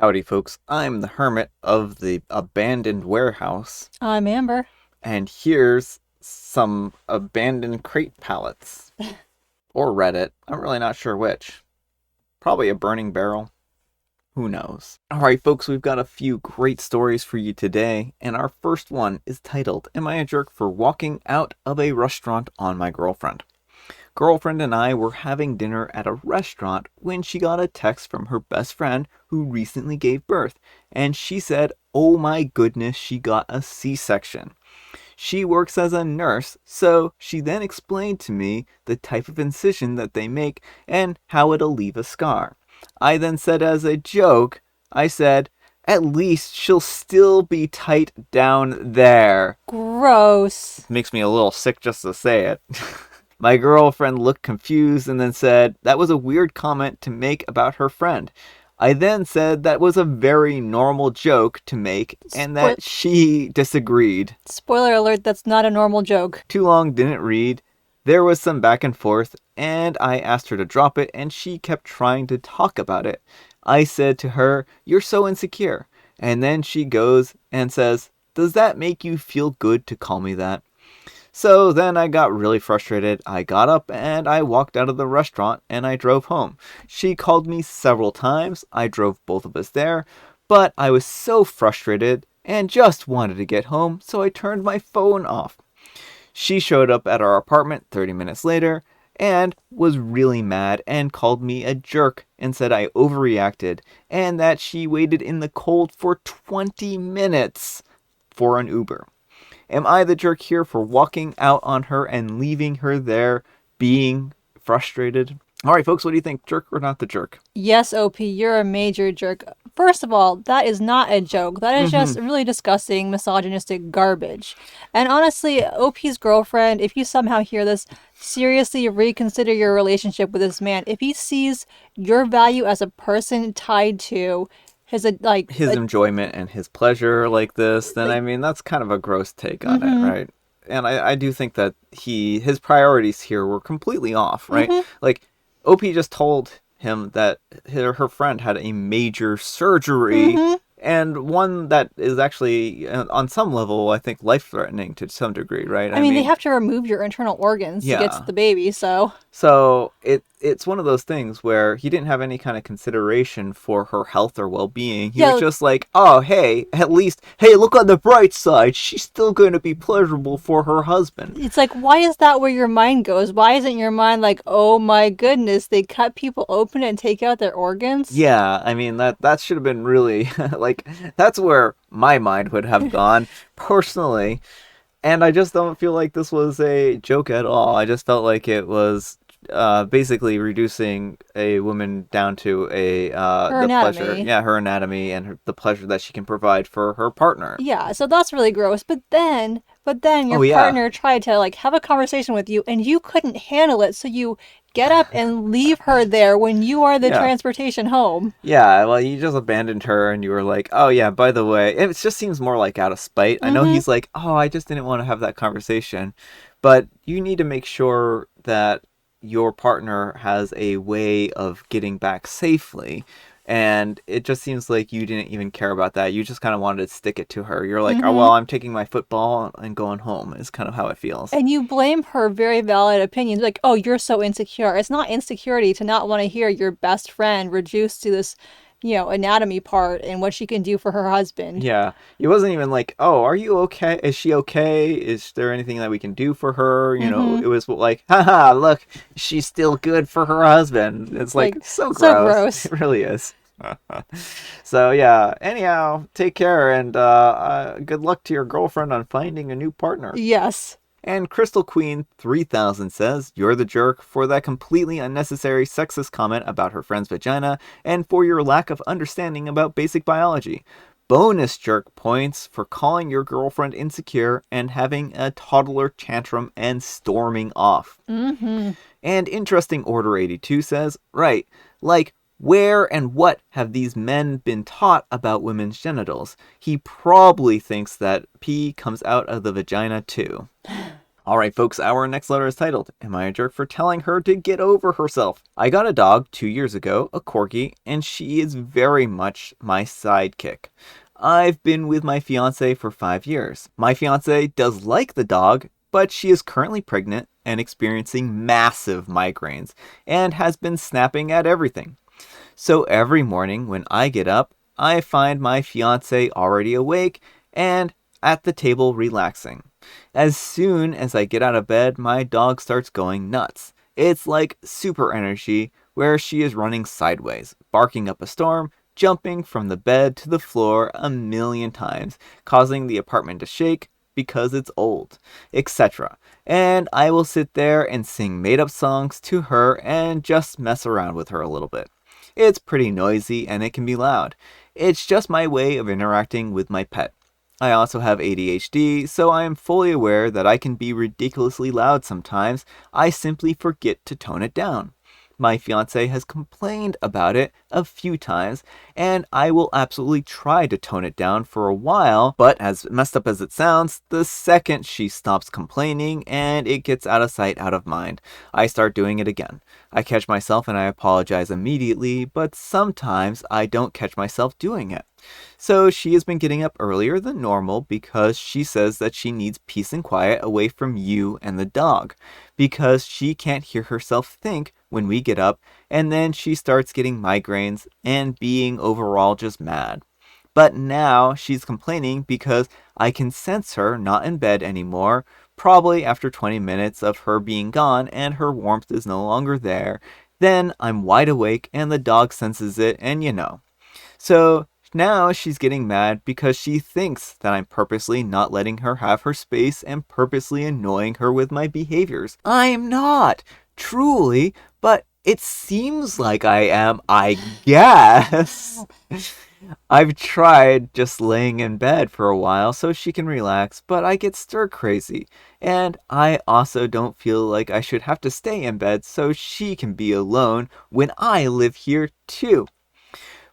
Howdy, folks. I'm the hermit of the abandoned warehouse, I'm Amber. and here's some abandoned crate pallets. Or Reddit. I'm really not sure which. Probably a burning barrel. Who knows? Alright, folks, we've got a few great stories for you today, and our first one is titled, Am I a Jerk for Walking Out of a Restaurant on My Girlfriend? Girlfriend and I were having dinner at a restaurant when she got a text from her best friend who recently gave birth, and she said, oh my goodness, she got a C-section. She works as a nurse, so she then explained to me the type of incision that they make and how it'll leave a scar. I then said as a joke, I said, at least she'll still be tight down there. Gross. Makes me a little sick just to say it. My girlfriend looked confused and then said that was a weird comment to make about her friend. I then said that was a very normal joke to make and that she disagreed. Spoiler alert, that's not a normal joke. Too long didn't read. There was some back and forth and I asked her to drop it and she kept trying to talk about it. I said to her, "You're so insecure." And then she goes and says, "Does that make you feel good to call me that?" So then I got really frustrated. I got up and I walked out of the restaurant and I drove home. She called me several times. I drove both of us there, but I was so frustrated and just wanted to get home, so I turned my phone off. She showed up at our apartment 30 minutes later and was really mad and called me a jerk and said I overreacted and that she waited in the cold for 20 minutes for an Uber. Am I the jerk here for walking out on her and leaving her there being frustrated? All right, folks, what do you think? Jerk or not the jerk? Yes, OP, you're a major jerk. First of all, that is not a joke. That is just really disgusting, misogynistic garbage. And honestly, OP's girlfriend, if you somehow hear this, seriously reconsider your relationship with this man. If he sees your value as a person tied to his enjoyment and his pleasure like this, then I mean that's kind of a gross take on it, right? And I do think that his priorities here were completely off, right? Like OP just told him that her friend had a major surgery and one that is actually on some level I think life-threatening to some degree, right? I mean they have to remove your internal organs to get to the baby, so it's one of those things where he didn't have any kind of consideration for her health or well-being. He was just like, oh, hey, at least, hey, look on the bright side. She's still going to be pleasurable for her husband. It's like, why is that where your mind goes? Why isn't your mind like, oh my goodness, they cut people open and take out their organs? Yeah, I mean, that should have been really, like, that's where my mind would have gone, personally. And I just don't feel like this was a joke at all. I just felt like it was basically reducing a woman down to her anatomy. pleasure, her anatomy and the pleasure that she can provide for her partner. Yeah, so that's really gross. But then your partner tried to like have a conversation with you, and you couldn't handle it, so you get up and leave her there when you are the transportation home. Yeah, well, you just abandoned her, and you were like, "Oh yeah, by the way," it just seems more like out of spite. I know he's like, "Oh, I just didn't want to have that conversation," but you need to make sure that your partner has a way of getting back safely, and it just seems like you didn't even care about that. You just kind of wanted to stick it to her. You're like, oh well, I'm taking my football and going home is kind of how it feels. And you blame her very valid opinions, like, oh, you're so insecure. It's not insecurity to not want to hear your best friend reduced to this anatomy part and what she can do for her husband. Yeah. It wasn't even like, oh, are you okay? Is she okay? Is there anything that we can do for her? You know, it was like, haha, look, she's still good for her husband. It's like so gross. So gross. It really is. So yeah, anyhow, take care and good luck to your girlfriend on finding a new partner. Yes. And Crystal Queen 3000 says, you're the jerk for that completely unnecessary sexist comment about her friend's vagina and for your lack of understanding about basic biology. Bonus jerk points for calling your girlfriend insecure and having a toddler tantrum and storming off. And Interesting Order 82 says, right, like, where and what have these men been taught about women's genitals? He probably thinks that pee comes out of the vagina too. All right, folks, our next letter is titled, Am I a Jerk for Telling Her to Get Over Herself? I got a dog 2 years ago, a corgi, and she is very much my sidekick. I've been with my fiance for 5 years. My fiance does like the dog, but she is currently pregnant and experiencing massive migraines and has been snapping at everything. So every morning when I get up, I find my fiance already awake and at the table relaxing. As soon as I get out of bed, my dog starts going nuts. It's like super energy where she is running sideways, barking up a storm, jumping from the bed to the floor a million times, causing the apartment to shake because it's old, etc. And I will sit there and sing made up songs to her and just mess around with her a little bit. It's pretty noisy and it can be loud. It's just my way of interacting with my pet. I also have ADHD, so I am fully aware that I can be ridiculously loud sometimes. I simply forget to tone it down. My fiance has complained about it a few times, and I will absolutely try to tone it down for a while, but as messed up as it sounds, the second she stops complaining and it gets out of sight, out of mind, I start doing it again. I catch myself and I apologize immediately, but sometimes I don't catch myself doing it. So she has been getting up earlier than normal because she says that she needs peace and quiet away from you and the dog, because she can't hear herself think when we get up, and then she starts getting migraines and being overall just mad. But now she's complaining because I can sense her not in bed anymore, probably after 20 minutes of her being gone and her warmth is no longer there. Then I'm wide awake and the dog senses it, and So now she's getting mad because she thinks that I'm purposely not letting her have her space and purposely annoying her with my behaviors. I'm not, truly, but it seems like I am, I guess. I've tried just laying in bed for a while so she can relax, but I get stir crazy. And I also don't feel like I should have to stay in bed so she can be alone when I live here too.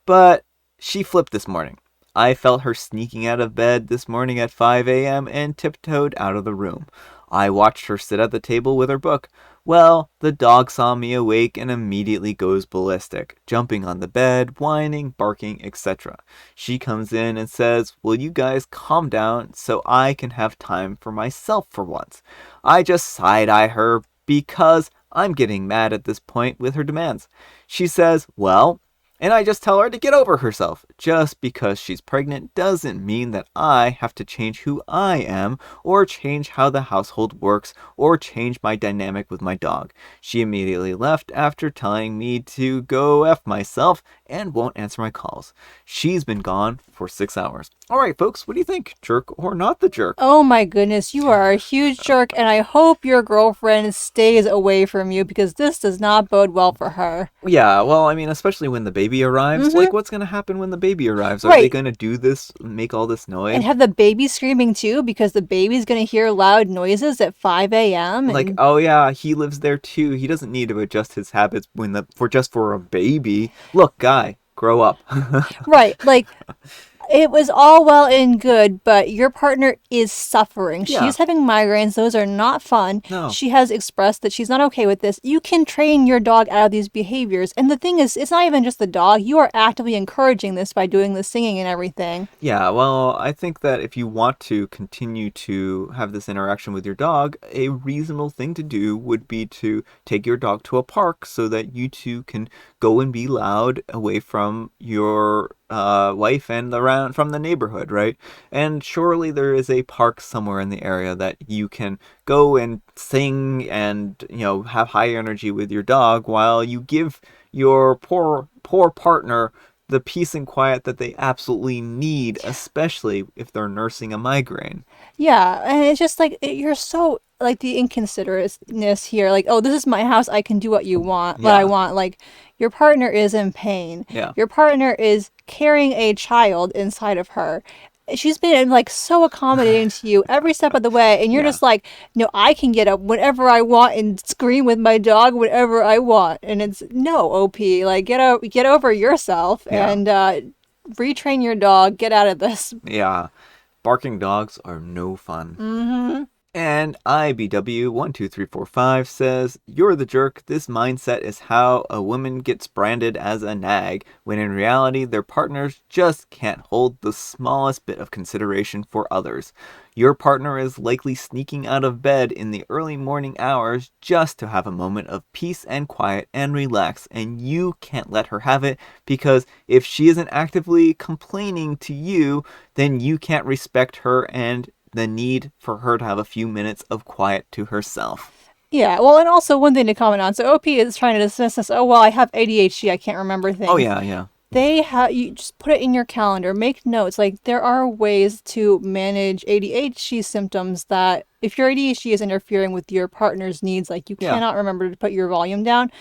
But she flipped this morning. I felt her sneaking out of bed this morning at 5 a.m. and tiptoed out of the room. I watched her sit at the table with her book. Well, the dog saw me awake and immediately goes ballistic, jumping on the bed, whining, barking, etc. She comes in and says, "Will you guys calm down so I can have time for myself for once?" I just side-eye her because I'm getting mad at this point with her demands. She says, "Well," and I just tell her to get over herself. Just because she's pregnant doesn't mean that I have to change who I am, or change how the household works, or change my dynamic with my dog. She immediately left after telling me to go F myself and won't answer my calls. She's been gone for 6 hours. All right, folks, what do you think? Jerk or not the jerk? Oh my goodness, you are a huge jerk, and I hope your girlfriend stays away from you because this does not bode well for her. Yeah, well, I mean, especially when the baby arrives. Mm-hmm. Like, what's going to happen when the baby arrives? Are they Right. going to do this, make all this noise? And have the baby screaming too because the baby's going to hear loud noises at 5 a.m. Like, oh yeah, he lives there too. He doesn't need to adjust his habits for a baby. Look, guy, grow up. Right, like it was all well and good, but your partner is suffering. Yeah. She's having migraines. Those are not fun. No. She has expressed that she's not okay with this. You can train your dog out of these behaviors. And the thing is, it's not even just the dog. You are actively encouraging this by doing the singing and everything. Yeah, well, I think that if you want to continue to have this interaction with your dog, a reasonable thing to do would be to take your dog to a park so that you two can go and be loud away from your wife and around from the neighborhood, right? And surely there is a park somewhere in the area that you can go and sing and, have high energy with your dog while you give your poor partner the peace and quiet that they absolutely need, especially if they're nursing a migraine. Yeah, and it's just like you're so like the inconsiderateness here. Like, oh, this is my house. I can do what I want. Like, your partner is in pain. Yeah. Your partner is carrying a child inside of her. She's been like so accommodating to you every step of the way, and you're Yeah. just like, no, I can get up whenever I want and scream with my dog whenever I want. And it's no, OP, like get over yourself Yeah. and retrain your dog. Get out of this. Yeah. Barking dogs are no fun. Mm-hmm. And IBW12345 says, "You're the jerk. This mindset is how a woman gets branded as a nag, when in reality their partners just can't hold the smallest bit of consideration for others. Your partner is likely sneaking out of bed in the early morning hours just to have a moment of peace and quiet and relax, and you can't let her have it, because if she isn't actively complaining to you, then you can't respect her and the need for her to have a few minutes of quiet to herself." Yeah, well, and also one thing to comment on. So OP is trying to dismiss this. Oh, well, I have ADHD. I can't remember Oh, things. yeah, yeah. They have you just put it in your calendar, make notes. Like there are ways to manage ADHD symptoms that if your ADHD is interfering with your partner's needs, like you Yeah. cannot remember to put your volume down,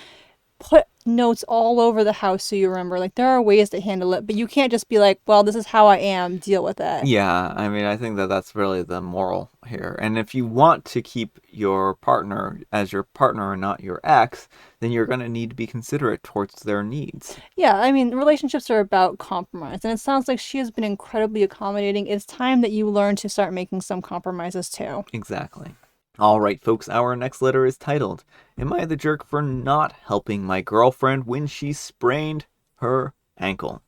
put notes all over the house so you remember. Like there are ways to handle it, but you can't just be like, well, this is how I am, deal with it. Yeah, I mean, I think that that's really the moral here. And if you want to keep your partner as your partner and not your ex, then you're going to need to be considerate towards their needs. Yeah, I mean, relationships are about compromise, and it sounds like she has been incredibly accommodating. It's time that you learn to start making some compromises too. Exactly. All right, folks, our next letter is titled, "Am I the jerk for not helping my girlfriend when she sprained her ankle?"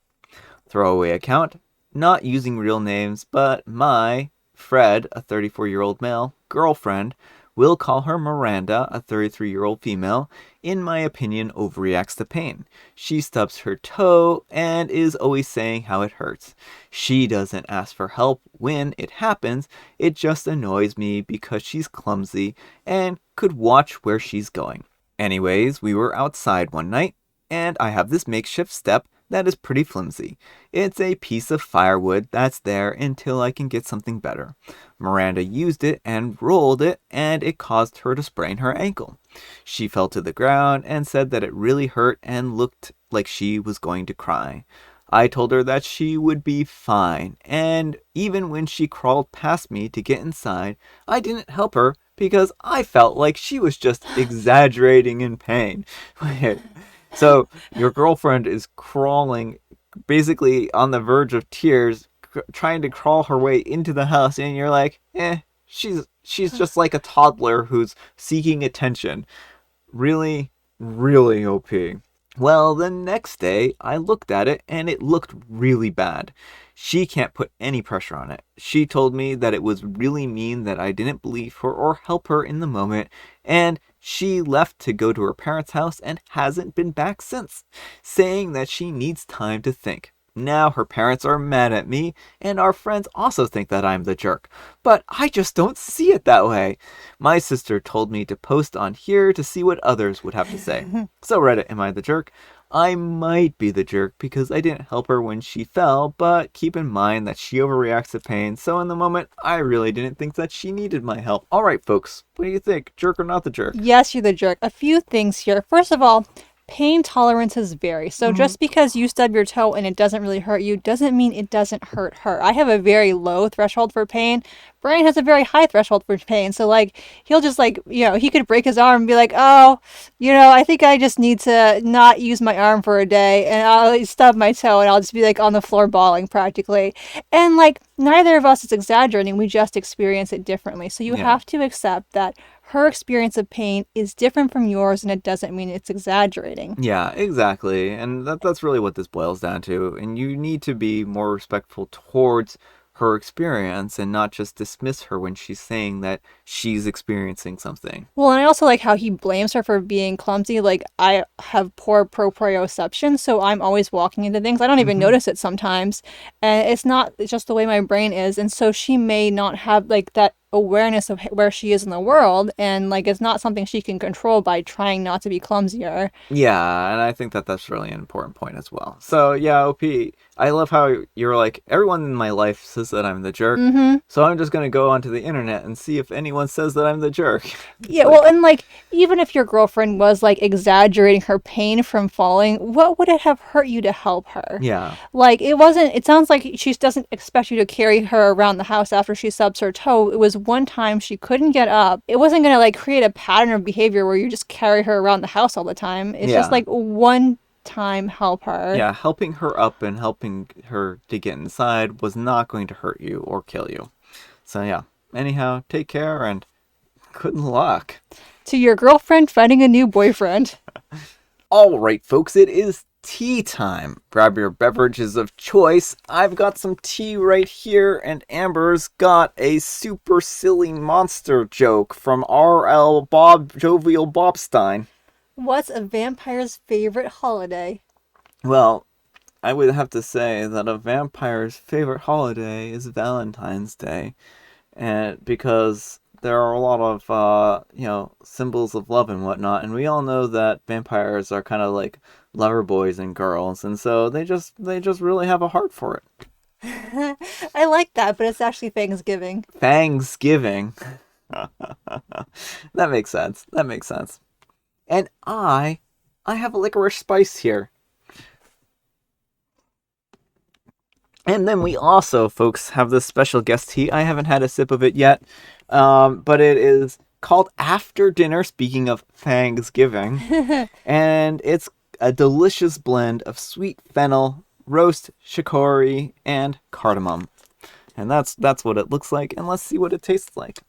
Throwaway account, not using real names, but my Fred, a 34-year-old male, girlfriend, will call her Miranda, a 33-year-old female, in my opinion, overreacts to pain. She stubs her toe and is always saying how it hurts. She doesn't ask for help when it happens, it just annoys me because she's clumsy and could watch where she's going. Anyways, we were outside one night, and I have this makeshift step that is pretty flimsy. It's a piece of firewood that's there until I can get something better. Miranda used it and rolled it, and it caused her to sprain her ankle. She fell to the ground and said that it really hurt and looked like she was going to cry. I told her that she would be fine, and even when she crawled past me to get inside, I didn't help her because I felt like she was just exaggerating in pain. So your girlfriend is crawling, basically on the verge of tears, trying to crawl her way into the house, and you're like, she's just like a toddler who's seeking attention. Really, really OP. Well, the next day, I looked at it and it looked really bad. She can't put any pressure on it. She told me that it was really mean that I didn't believe her or help her in the moment, and she left to go to her parents' house and hasn't been back since, saying that she needs time to think. Now her parents are mad at me, and our friends also think that I'm the jerk. But I just don't see it that way. My sister told me to post on here to see what others would have to say. So Reddit, am I the jerk? I might be the jerk because I didn't help her when she fell, but keep in mind that she overreacts to pain, so in the moment, I really didn't think that she needed my help. Alright, folks, what do you think? Jerk or not the jerk? Yes, you're the jerk. A few things here. First of all, pain tolerances vary. So just because you stub your toe and it doesn't really hurt you doesn't mean it doesn't hurt her. I have a very low threshold for pain. Brian has a very high threshold for pain. So like he'll just like, he could break his arm and be like, "Oh, I think I just need to not use my arm for a day and I'll stub my toe and I'll just be like on the floor bawling practically." And like neither of us is exaggerating. We just experience it differently. So you Yeah. have to accept that her experience of pain is different from yours and it doesn't mean it's exaggerating. Yeah, exactly. And that's really what this boils down to. And you need to be more respectful towards her experience and not just dismiss her when she's saying that she's experiencing something. Well, and I also like how he blames her for being clumsy. Like, I have poor proprioception, so I'm always walking into things. I don't even Hmm. notice it sometimes. And it's just the way my brain is. And so she may not have, like, that awareness of where she is in the world. And, like, it's not something she can control by trying not to be clumsier. Yeah, and I think that that's really an important point as well. So, yeah, OP, I love how you're like, everyone in my life says that I'm the jerk, Mm-hmm. so I'm just going to go onto the internet and see if anyone says that I'm the jerk. It's Yeah, well, like, and like, even if your girlfriend was like exaggerating her pain from falling, what would it have hurt you to help her? yeah, Like, it sounds like she doesn't expect you to carry her around the house after she subs her toe. It was one time she couldn't get up. It wasn't going to like create a pattern of behavior where you just carry her around the house all the time. It's just yeah. like one time help her. Yeah, helping her up and helping her to get inside was not going to hurt you or kill you. So, yeah. Anyhow, take care and good luck. To your girlfriend finding a new boyfriend. All right, folks, it is tea time. Grab your beverages of choice. I've got some tea right here, and Amber's got a super silly monster joke from R.L. Bob Jovial Bobstein. What's a vampire's favorite holiday? Well, I would have to say that a vampire's favorite holiday is Valentine's Day, and because there are a lot of symbols of love and whatnot, and we all know that vampires are kind of like lover boys and girls, and so they just really have a heart for it. I like that, but it's actually Thanksgiving. Thanksgiving. That makes sense. That makes sense. And I have a licorice spice here. And then we also, folks, have this special guest tea. I haven't had a sip of it yet, but it is called After Dinner, speaking of Thanksgiving. And it's a delicious blend of sweet fennel, roast chicory, and cardamom. And that's what it looks like, and let's see what it tastes like.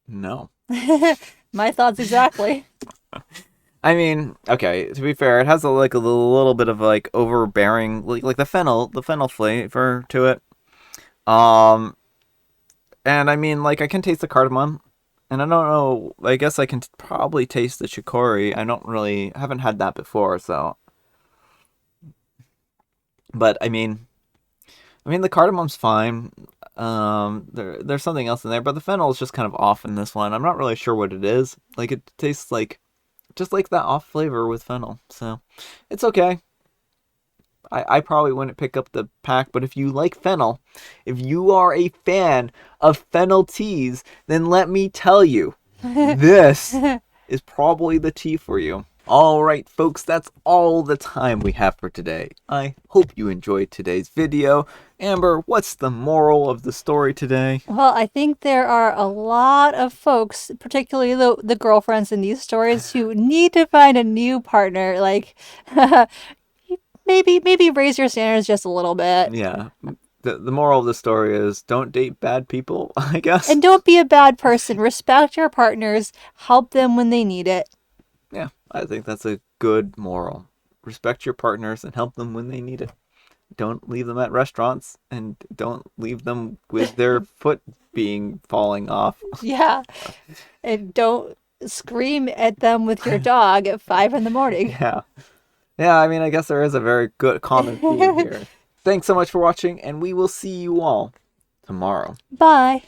No. My thoughts exactly. I mean, okay, to be fair, it has a little bit of like overbearing like the fennel flavor to it. Um and I mean like I can taste the cardamom, and I don't know, I guess I can probably taste the chicory. Haven't had that before, so but I mean the cardamom's fine. There's something else in there, but the fennel is just kind of off in this one. I'm not really sure what it is. Like it tastes like just like that off flavor with fennel. So it's okay. I probably wouldn't pick up the pack, but if you like fennel, if you are a fan of fennel teas, then let me tell you, this is probably the tea for you. All right, folks, that's all the time we have for today. I hope you enjoyed today's video. Amber, what's the moral of the story today? Well, I think there are a lot of folks, particularly the girlfriends in these stories, who need to find a new partner. Like, maybe raise your standards just a little bit. Yeah, the moral of the story is don't date bad people, I guess. And don't be a bad person. Respect your partners. Help them when they need it. Yeah, I think that's a good moral. Respect your partners and help them when they need it. Don't leave them at restaurants, and don't leave them with their foot falling off. Yeah. And don't scream at them with your dog at 5 in the morning. Yeah. Yeah, I mean, I guess there is a very good common theme here. Thanks so much for watching, and we will see you all tomorrow. Bye.